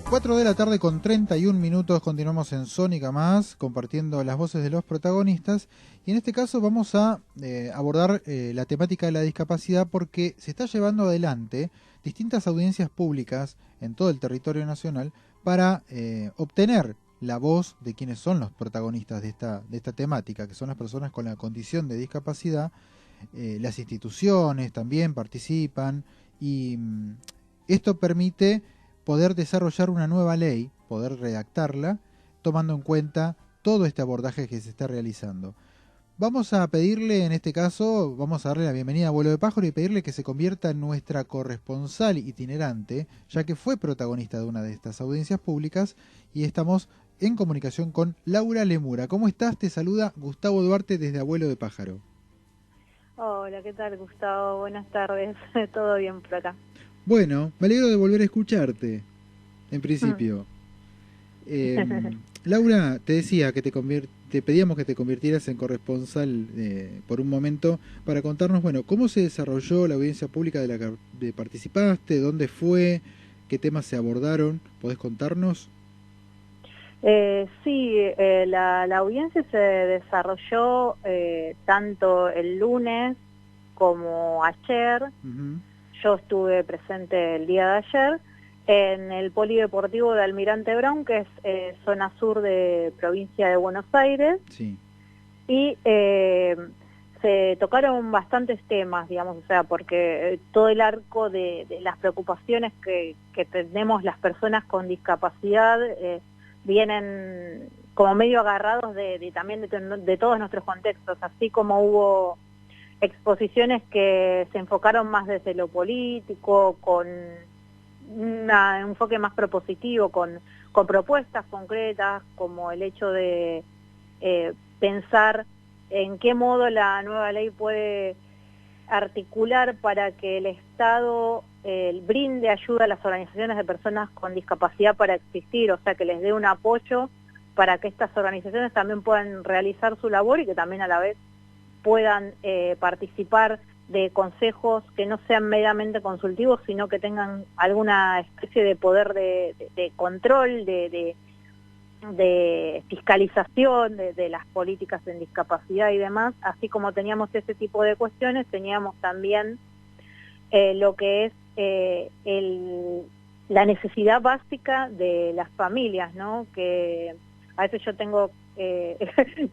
4 de la tarde con 31 minutos, continuamos en Sónica Más, compartiendo las voces de los protagonistas, y en este caso vamos a abordar la temática de la discapacidad porque se está llevando adelante distintas audiencias públicas en todo el territorio nacional para obtener la voz de quienes son los protagonistas de esta temática, que son las personas con la condición de discapacidad. Las instituciones también participan y esto permite poder desarrollar una nueva ley, poder redactarla, tomando en cuenta todo este abordaje que se está realizando. Vamos a pedirle, en este caso, vamos a darle la bienvenida a Vuelo de Pájaro y pedirle que se convierta en nuestra corresponsal itinerante, ya que fue protagonista de una de estas audiencias públicas, y estamos en comunicación con Laura Lemura. ¿Cómo estás? Te saluda Gustavo Duarte desde Abuelo de Pájaro. Hola, ¿qué tal, Gustavo? Buenas tardes. ¿Todo bien por acá? Bueno, me alegro de volver a escucharte, en principio. Laura, te decía que te pedíamos que te convirtieras en corresponsal por un momento para contarnos, bueno, cómo se desarrolló la audiencia pública de la que participaste, dónde fue, qué temas se abordaron. ¿Podés contarnos? Sí, la audiencia se desarrolló tanto el lunes como ayer. Yo estuve presente el día de ayer en el Polideportivo de Almirante Brown, que es zona sur de provincia de Buenos Aires. Sí. Y se tocaron bastantes temas, digamos, o sea, porque todo el arco de las preocupaciones que tenemos las personas con discapacidad vienen como medio agarrados también de todos nuestros contextos, así como hubo exposiciones que se enfocaron más desde lo político, con un enfoque más propositivo, con propuestas concretas, como el hecho de pensar en qué modo la nueva ley puede articular para que el Estado brinde ayuda a las organizaciones de personas con discapacidad para existir, o sea, que les dé un apoyo para que estas organizaciones también puedan realizar su labor y que también a la vez puedan participar de consejos que no sean meramente consultivos, sino que tengan alguna especie de poder de control, de fiscalización de las políticas en discapacidad y demás. Así como teníamos ese tipo de cuestiones, teníamos también lo que es la necesidad básica de las familias, ¿no? Que a veces yo tengo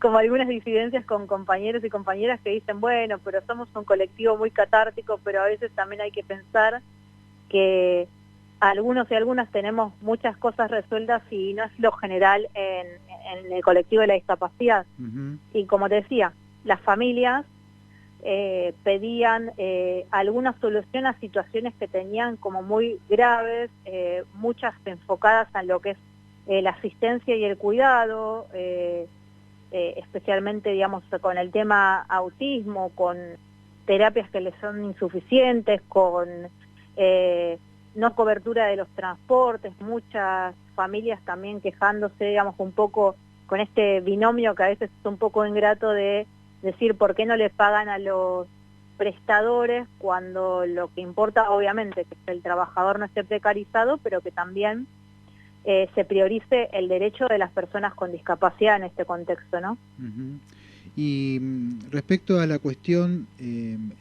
como algunas disidencias con compañeros y compañeras que dicen, bueno, pero somos un colectivo muy catártico, pero a veces también hay que pensar que algunos y algunas tenemos muchas cosas resueltas y no es lo general en el colectivo de la discapacidad. Y como te decía, las familias pedían alguna solución a situaciones que tenían como muy graves, muchas enfocadas en lo que es la asistencia y el cuidado, especialmente, digamos, con el tema autismo, con terapias que les son insuficientes, con no cobertura de los transportes, muchas familias también quejándose, digamos, un poco con este binomio que a veces es un poco ingrato de decir por qué no le pagan a los prestadores cuando lo que importa obviamente que el trabajador no esté precarizado, pero que también se priorice el derecho de las personas con discapacidad en este contexto, ¿no? Y respecto a la cuestión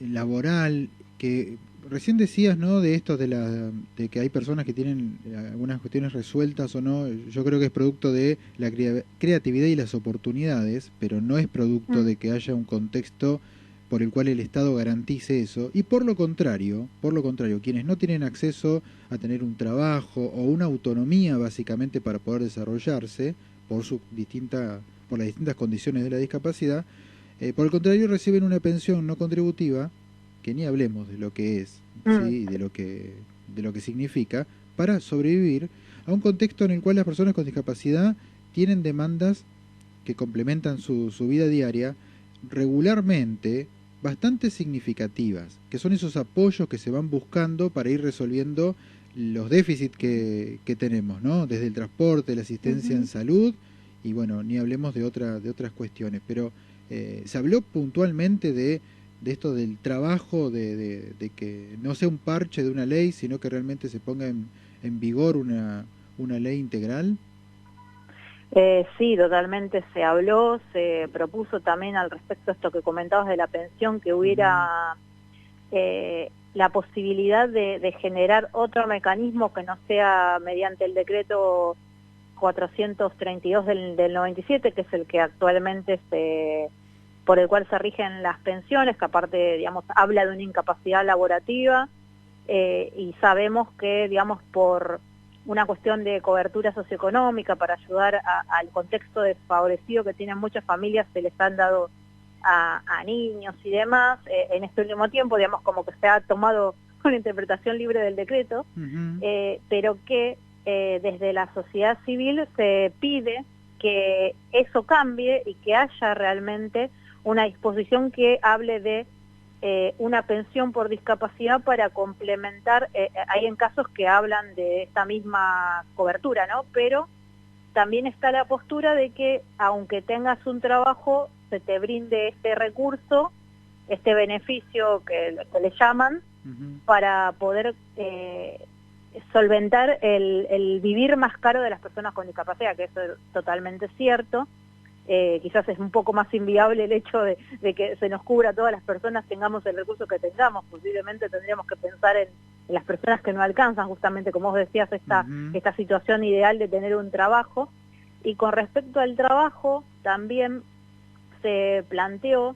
laboral, que recién decías, ¿no?, de esto de que hay personas que tienen algunas cuestiones resueltas o no, yo creo que es producto de la creatividad y las oportunidades, pero no es producto de que haya un contexto por el cual el Estado garantice eso. Y por lo contrario, quienes no tienen acceso a tener un trabajo o una autonomía básicamente para poder desarrollarse por las distintas condiciones de la discapacidad, por el contrario reciben una pensión no contributiva, que ni hablemos de lo que es, ¿sí?, de lo que significa, para sobrevivir a un contexto en el cual las personas con discapacidad tienen demandas que complementan su vida diaria regularmente bastante significativas, que son esos apoyos que se van buscando para ir resolviendo los déficits que tenemos, ¿no?, desde el transporte, la asistencia en salud, y bueno, ni hablemos de otras cuestiones, pero se habló puntualmente de esto del trabajo, de que no sea un parche de una ley, sino que realmente se ponga en vigor una una ley integral? Sí, totalmente se habló, se propuso también al respecto de esto que comentabas de la pensión, que hubiera la posibilidad de generar otro mecanismo que no sea mediante el decreto 432 del 97, que es el que actualmente por el cual se rigen las pensiones, que aparte, digamos, habla de una incapacidad laborativa, y sabemos que, digamos, por una cuestión de cobertura socioeconómica para ayudar al contexto desfavorecido que tienen muchas familias, se les han dado a niños y demás. En este último tiempo, digamos, como que se ha tomado una interpretación libre del decreto, pero que desde la sociedad civil se pide que eso cambie y que haya realmente una disposición que hable de una pensión por discapacidad para complementar, hay en casos que hablan de esta misma cobertura, ¿no? Pero también está la postura de que aunque tengas un trabajo, se te brinde este recurso, este beneficio que le llaman, para poder solventar el vivir más caro de las personas con discapacidad, que eso es totalmente cierto. Quizás es un poco más inviable el hecho de que se nos cubra a todas las personas, tengamos el recurso que tengamos. Posiblemente tendríamos que pensar en las personas que no alcanzan, justamente como vos decías, esta situación ideal de tener un trabajo. Y con respecto al trabajo, también se planteó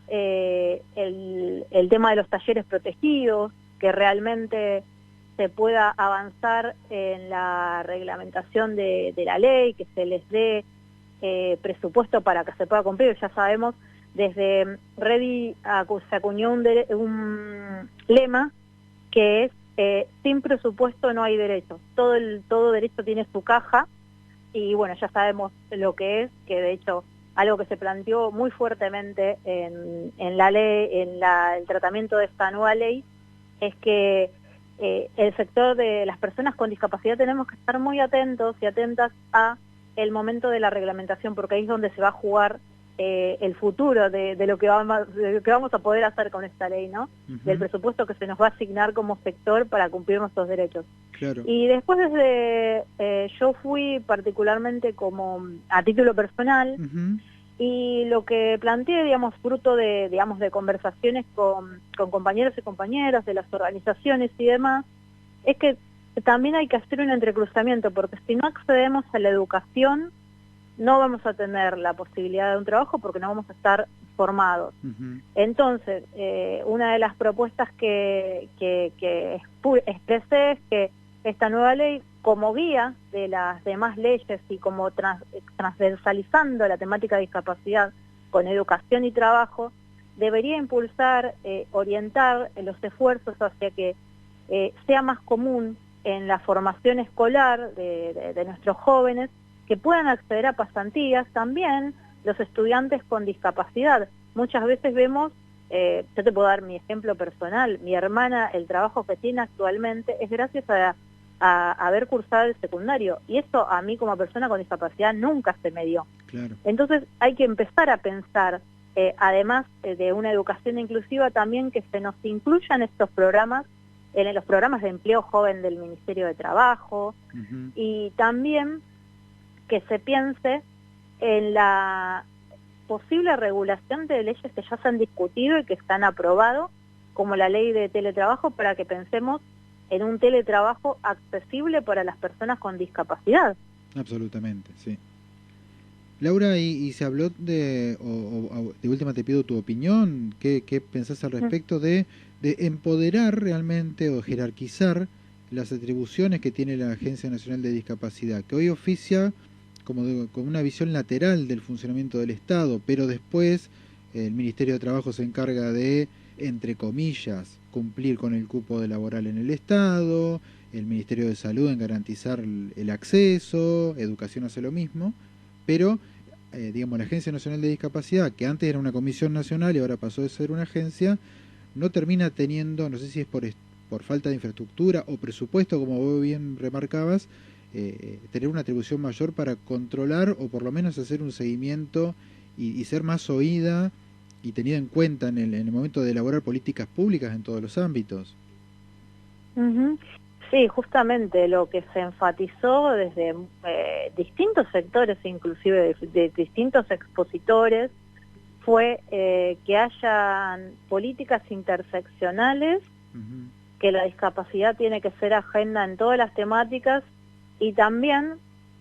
el tema de los talleres protegidos, que realmente se pueda avanzar en la reglamentación de la ley, que se les dé presupuesto para que se pueda cumplir. Ya sabemos, desde Redi se acuñó un lema que es sin presupuesto no hay derecho. Todo derecho tiene su caja, y bueno, ya sabemos lo que es, que de hecho algo que se planteó muy fuertemente en la ley, el tratamiento de esta nueva ley, es que el sector de las personas con discapacidad tenemos que estar muy atentos y atentas a el momento de la reglamentación, porque ahí es donde se va a jugar el futuro de lo que vamos a poder hacer con esta ley, ¿no? Del presupuesto que se nos va a asignar como sector para cumplir nuestros derechos. Claro. Y después yo fui particularmente como a título personal, y lo que planteé, digamos, fruto de conversaciones con compañeros y compañeras de las organizaciones y demás, es que también hay que hacer un entrecruzamiento, porque si no accedemos a la educación, no vamos a tener la posibilidad de un trabajo porque no vamos a estar formados. Entonces, una de las propuestas que expresé es que esta nueva ley, como guía de las demás leyes y como transversalizando la temática de discapacidad con educación y trabajo, debería impulsar, orientar los esfuerzos hacia que sea más común en la formación escolar de nuestros jóvenes que puedan acceder a pasantías, también los estudiantes con discapacidad. Muchas veces vemos, yo te puedo dar mi ejemplo personal, mi hermana, el trabajo que tiene actualmente es gracias a haber cursado el secundario, y eso a mí como persona con discapacidad nunca se me dio. Claro. Entonces hay que empezar a pensar, además de una educación inclusiva, también que se nos incluyan estos programas, en los programas de empleo joven del Ministerio de Trabajo, y también que se piense en la posible regulación de leyes que ya se han discutido y que están aprobado, como la ley de teletrabajo, para que pensemos en un teletrabajo accesible para las personas con discapacidad. Absolutamente, sí. Laura, y se habló de última te pido tu opinión, ¿qué pensás al respecto de empoderar realmente o jerarquizar las atribuciones que tiene la Agencia Nacional de Discapacidad, que hoy oficia como con una visión lateral del funcionamiento del Estado, pero después el Ministerio de Trabajo se encarga de, entre comillas, cumplir con el cupo de laboral en el Estado, el Ministerio de Salud en garantizar el acceso, Educación hace lo mismo, pero digamos, la Agencia Nacional de Discapacidad, que antes era una comisión nacional y ahora pasó de ser una agencia, no termina teniendo, no sé si es por falta de infraestructura o presupuesto, como vos bien remarcabas, tener una atribución mayor para controlar o por lo menos hacer un seguimiento y ser más oída y tenida en cuenta en el momento de elaborar políticas públicas en todos los ámbitos. Sí, justamente lo que se enfatizó desde distintos sectores, inclusive de distintos expositores, fue que hayan políticas interseccionales, Ujú. que la discapacidad tiene que ser agenda en todas las temáticas, y también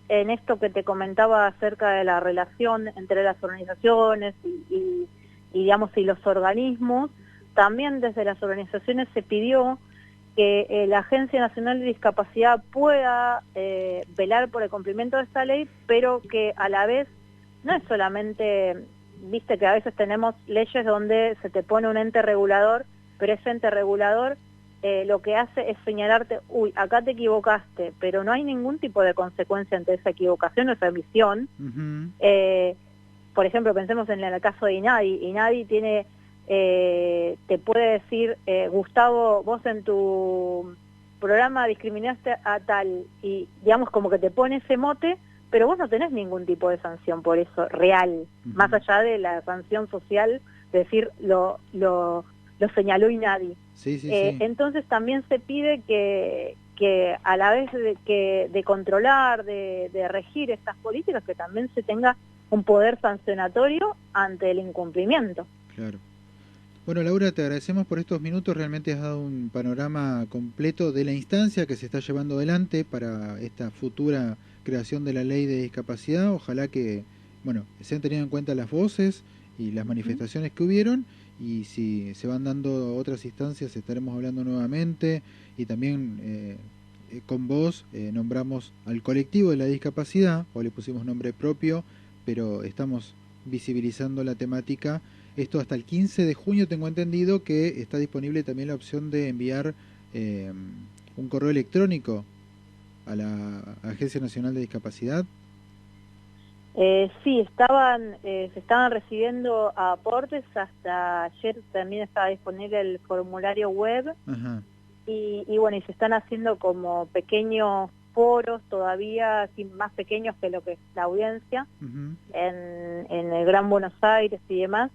en esto que te comentaba acerca de la relación entre las organizaciones y digamos, y los organismos, también desde las organizaciones se pidió que la Agencia Nacional de Discapacidad pueda velar por el cumplimiento de esta ley, pero que a la vez no es solamente, viste que a veces tenemos leyes donde se te pone un ente regulador, pero ese ente regulador lo que hace es señalarte, uy, acá te equivocaste, pero no hay ningún tipo de consecuencia ante esa equivocación o esa omisión. Ujú. Por ejemplo, pensemos en el caso de INADI. INADI tiene, te puede decir, Gustavo, vos en tu programa discriminaste a tal, y digamos como que te pone ese mote, pero vos no tenés ningún tipo de sanción por eso, real, más Ujú. allá de la sanción social, de decir, lo señaló INADI. Sí, sí, sí. Entonces también se pide que a la vez de controlar, de regir estas políticas, que también se tenga un poder sancionatorio ante el incumplimiento. Claro. Bueno, Laura, te agradecemos por estos minutos. Realmente has dado un panorama completo de la instancia que se está llevando adelante para esta futura creación de la ley de discapacidad. Ojalá que, bueno, sean tenidas en cuenta las voces y las manifestaciones que hubieron, y si se van dando otras instancias estaremos hablando nuevamente, y también con vos nombramos al colectivo de la discapacidad, o le pusimos nombre propio, pero estamos visibilizando la temática. Esto hasta el 15 de junio tengo entendido que está disponible también la opción de enviar eh, un correo electrónico a la Agencia Nacional de Discapacidad. Sí, se estaban recibiendo aportes, hasta ayer también estaba disponible el formulario web, Ajá. y bueno, y se están haciendo como pequeños foros todavía, así más pequeños que lo que es la audiencia, Ujú. en el Gran Buenos Aires y demás,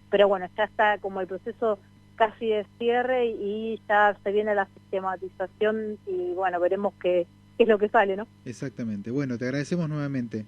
pero bueno, ya está como el proceso casi de cierre y ya se viene la sistematización y bueno, veremos qué es lo que sale, ¿no? Exactamente. Bueno, te agradecemos nuevamente.